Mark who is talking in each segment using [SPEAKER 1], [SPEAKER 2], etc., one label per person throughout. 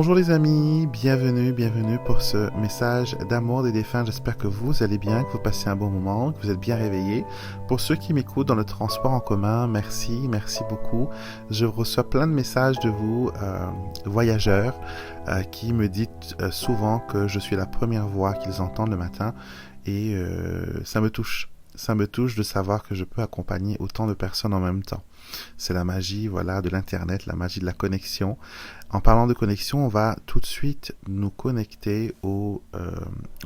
[SPEAKER 1] Bonjour les amis, bienvenue pour ce message d'amour des défunts. J'espère que vous allez bien, que vous passez un bon moment, que vous êtes bien réveillés. Pour ceux qui m'écoutent dans le transport en commun, merci beaucoup. Je reçois plein de messages de vous, voyageurs, qui me dites souvent que je suis la première voix qu'ils entendent le matin et ça me touche. Ça me touche de savoir que je peux accompagner autant de personnes en même temps. C'est la magie, voilà, de l'internet, la magie de la connexion. En parlant de connexion, on va tout de suite nous connecter au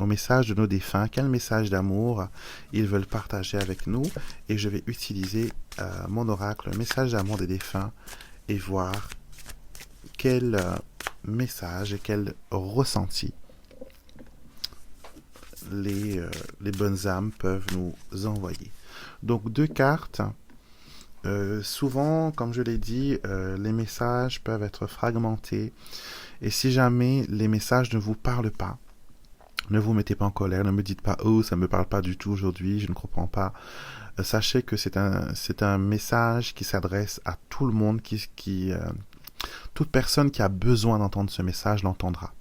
[SPEAKER 1] message de nos défunts. Quel message d'amour ils veulent partager avec nous? Et je vais utiliser mon oracle, le message d'amour des défunts, et voir quel message et quel ressenti les bonnes âmes peuvent nous envoyer. Donc 2 cartes. Souvent, comme je l'ai dit, les messages peuvent être fragmentés. Et si jamais les messages ne vous parlent pas, ne vous mettez pas en colère, ne me dites pas « Oh, ça ne me parle pas du tout aujourd'hui, je ne comprends pas ». Sachez que c'est un message qui s'adresse à tout le monde, toute personne qui a besoin d'entendre ce message l'entendra.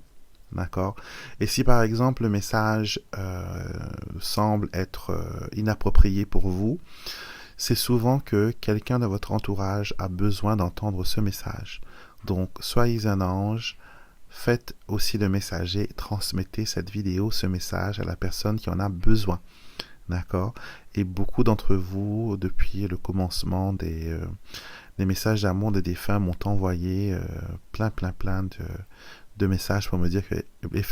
[SPEAKER 1] D'accord? Et si par exemple le message semble être inapproprié pour vous, c'est souvent que quelqu'un de votre entourage a besoin d'entendre ce message. Donc, soyez un ange, faites aussi le messager, transmettez cette vidéo, ce message à la personne qui en a besoin. D'accord? Et beaucoup d'entre vous, depuis le commencement des messages d'amour des défunts, m'ont envoyé plein de messages pour me dire que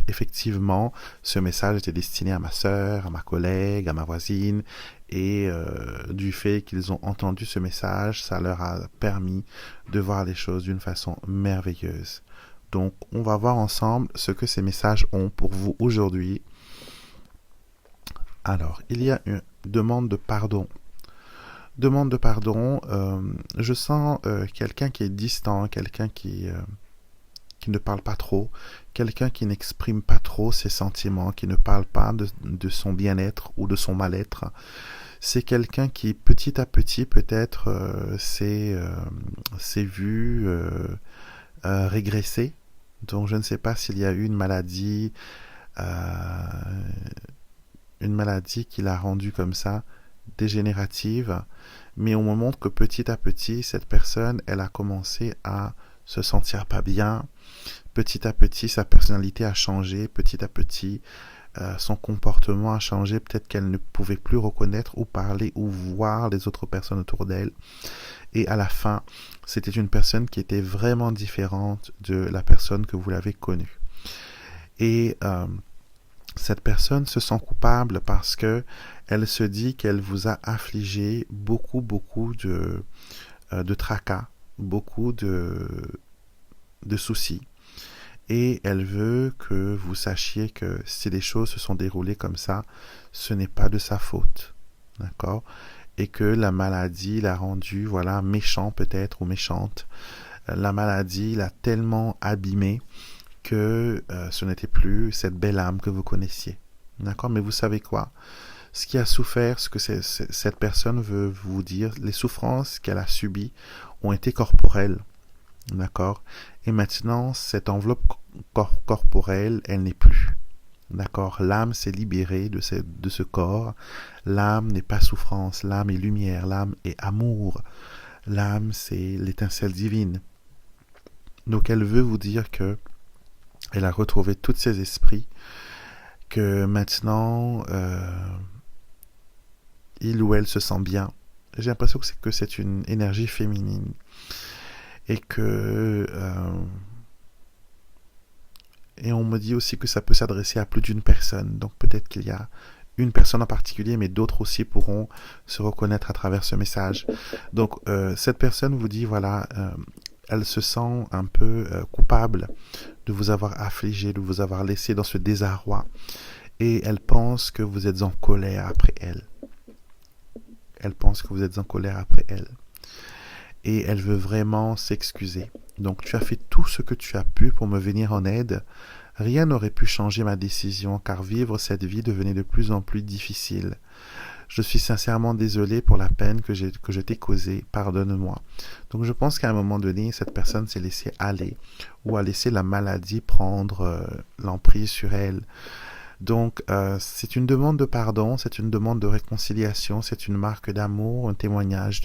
[SPEAKER 1] effectivement ce message était destiné à ma sœur, à ma collègue, à ma voisine, et du fait qu'ils ont entendu ce message, ça leur a permis de voir les choses d'une façon merveilleuse. Donc on va voir ensemble ce que ces messages ont pour vous aujourd'hui. Alors, il y a une demande de pardon. Demande de pardon, je sens quelqu'un qui est distant, quelqu'un qui ne parle pas trop, quelqu'un qui n'exprime pas trop ses sentiments, qui ne parle pas de son bien-être ou de son mal-être. C'est quelqu'un qui, petit à petit, peut-être, s'est vu régresser. Donc, je ne sais pas s'il y a eu une maladie qui l'a rendu comme ça, dégénérative. Mais on me montre que petit à petit, cette personne, elle a commencé à se sentir pas bien. Petit à petit, sa personnalité a changé. Petit à petit, son comportement a changé. Peut-être qu'elle ne pouvait plus reconnaître ou parler ou voir les autres personnes autour d'elle. Et à la fin, c'était une personne qui était vraiment différente de la personne que vous l'avez connue. Et cette personne se sent coupable parce que elle se dit qu'elle vous a affligé beaucoup de tracas, beaucoup de soucis. Et elle veut que vous sachiez que si les choses se sont déroulées comme ça, ce n'est pas de sa faute. D'accord? Et que la maladie l'a rendu, voilà, méchant peut-être ou méchante. La maladie l'a tellement abîmé que ce n'était plus cette belle âme que vous connaissiez. D'accord? Mais vous savez quoi? Ce qui a souffert, ce que cette personne veut vous dire, les souffrances qu'elle a subies ont été corporelles. D'accord? Et maintenant, cette enveloppe corporelle, elle n'est plus. D'accord? L'âme s'est libérée de ce corps. L'âme n'est pas souffrance, l'âme est lumière, l'âme est amour. L'âme, c'est l'étincelle divine. Donc, elle veut vous dire que elle a retrouvé tous ses esprits, que maintenant, il ou elle se sent bien. J'ai l'impression que c'est une énergie féminine. Et que et on me dit aussi que ça peut s'adresser à plus d'une personne. Donc peut-être qu'il y a une personne en particulier, mais d'autres aussi pourront se reconnaître à travers ce message. Donc cette personne vous dit, voilà, elle se sent un peu coupable de vous avoir affligé, de vous avoir laissé dans ce désarroi. Et elle pense que vous êtes en colère après elle. Elle pense que vous êtes en colère après elle. Et elle veut vraiment s'excuser. Donc tu as fait tout ce que tu as pu pour me venir en aide. Rien n'aurait pu changer ma décision, car vivre cette vie devenait de plus en plus difficile. je suis sincèrement désolé pour la peine que je t'ai causée, pardonne-moi. Donc je pense qu'à un moment donné, cette personne s'est laissée aller ou a laissé la maladie prendre l'emprise sur elle. Donc c'est une demande de pardon, c'est une demande de réconciliation, c'est une marque d'amour, un témoignage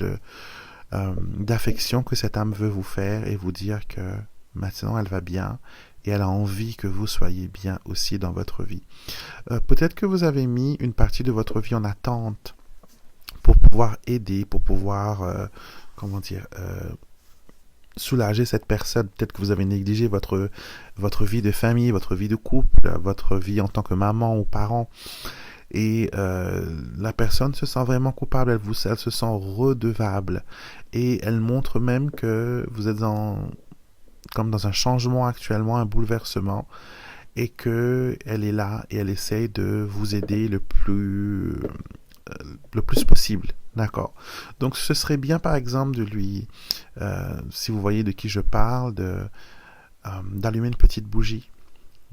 [SPEAKER 1] d'affection que cette âme veut vous faire et vous dire que maintenant elle va bien et elle a envie que vous soyez bien aussi dans votre vie. Peut-être que vous avez mis une partie de votre vie en attente pour pouvoir aider, pour pouvoir, soulager cette personne. Peut-être que vous avez négligé votre vie de famille, votre vie de couple, votre vie en tant que maman ou parent. Et la personne se sent vraiment coupable, elle se sent redevable. Et elle montre même que vous êtes comme dans un changement actuellement, un bouleversement, et que elle est là et elle essaye de vous aider le plus possible. D'accord. Donc ce serait bien par exemple de lui, si vous voyez de qui je parle, d'allumer une petite bougie,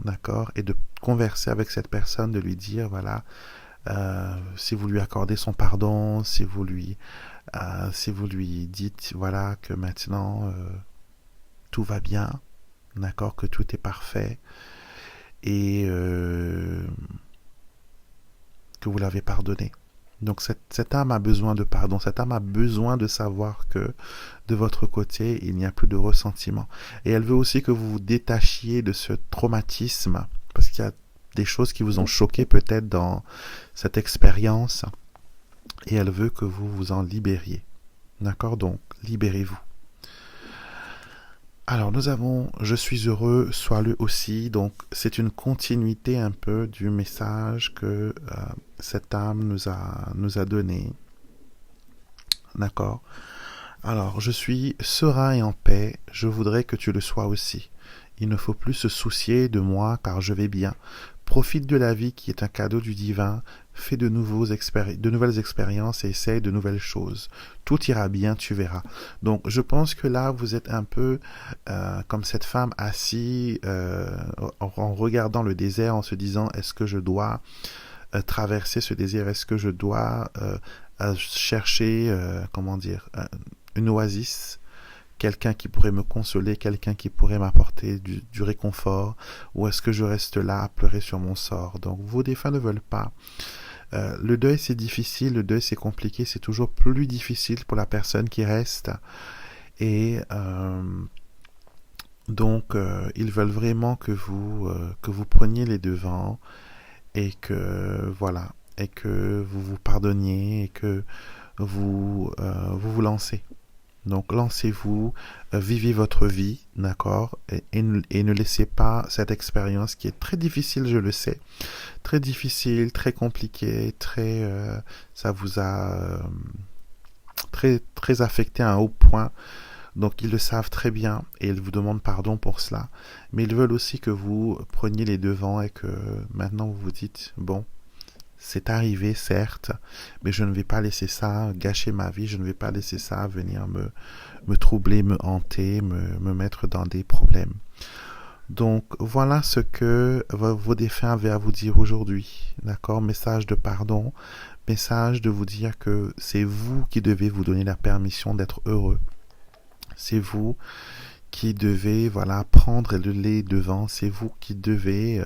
[SPEAKER 1] d'accord, et de converser avec cette personne, de lui dire voilà, si vous lui accordez son pardon, si vous lui dites voilà que maintenant tout va bien, d'accord, que tout est parfait et que vous l'avez pardonné. Donc cette âme a besoin de pardon, cette âme a besoin de savoir que de votre côté, il n'y a plus de ressentiment. Et elle veut aussi que vous vous détachiez de ce traumatisme, parce qu'il y a des choses qui vous ont choqué peut-être dans cette expérience, et elle veut que vous vous en libériez. D'accord? Donc, libérez-vous. Alors nous avons « Je suis heureux, sois-le aussi ». Donc c'est une continuité un peu du message que cette âme nous a donné. D'accord. Alors je suis serein et en paix, je voudrais que tu le sois aussi. Il ne faut plus se soucier de moi car je vais bien. Profite de la vie qui est un cadeau du divin, fais de nouvelles expériences et essaye de nouvelles choses. Tout ira bien, tu verras. Donc je pense que là vous êtes un peu comme cette femme assise en regardant le désert, en se disant est-ce que je dois traverser ce désert, est-ce que je dois chercher une oasis, quelqu'un qui pourrait me consoler, quelqu'un qui pourrait m'apporter du réconfort, ou est-ce que je reste là à pleurer sur mon sort? Donc vos défunts ne veulent pas. Le deuil c'est difficile, le deuil c'est compliqué, c'est toujours plus difficile pour la personne qui reste. Et donc ils veulent vraiment que vous preniez les devants et que voilà, et que vous vous pardonniez et que vous lancez. Donc lancez-vous, vivez votre vie, d'accord, et ne laissez pas cette expérience qui est très difficile, je le sais, très difficile, très compliquée, ça vous a très très affecté à un haut point. Donc ils le savent très bien et ils vous demandent pardon pour cela, mais ils veulent aussi que vous preniez les devants et que maintenant vous vous dites bon. C'est arrivé, certes, mais je ne vais pas laisser ça gâcher ma vie, je ne vais pas laisser ça venir me troubler, me hanter, me mettre dans des problèmes. Donc, voilà ce que vos défunts avaient à vous dire aujourd'hui, d'accord? Message de pardon, message de vous dire que c'est vous qui devez vous donner la permission d'être heureux. C'est vous qui devez, voilà, prendre le lait devant, c'est vous qui devez...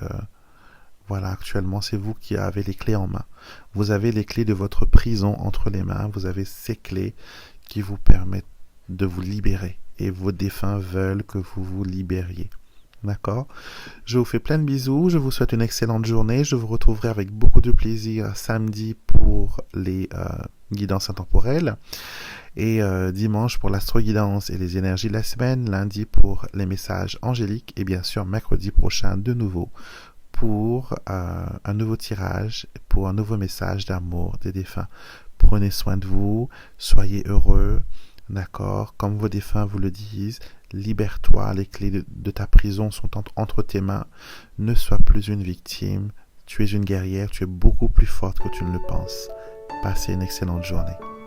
[SPEAKER 1] Voilà, actuellement, c'est vous qui avez les clés en main. Vous avez les clés de votre prison entre les mains. Vous avez ces clés qui vous permettent de vous libérer. Et vos défunts veulent que vous vous libériez. D'accord? Je vous fais plein de bisous. Je vous souhaite une excellente journée. Je vous retrouverai avec beaucoup de plaisir samedi pour les guidances intemporelles. Et dimanche pour l'astro-guidance et les énergies de la semaine. Lundi pour les messages angéliques. Et bien sûr, mercredi prochain, de nouveau, pour un nouveau tirage, pour un nouveau message d'amour des défunts. Prenez soin de vous, soyez heureux, d'accord? Comme vos défunts vous le disent, libère-toi, les clés de ta prison sont entre tes mains. Ne sois plus une victime, tu es une guerrière, tu es beaucoup plus forte que tu ne le penses. Passez une excellente journée.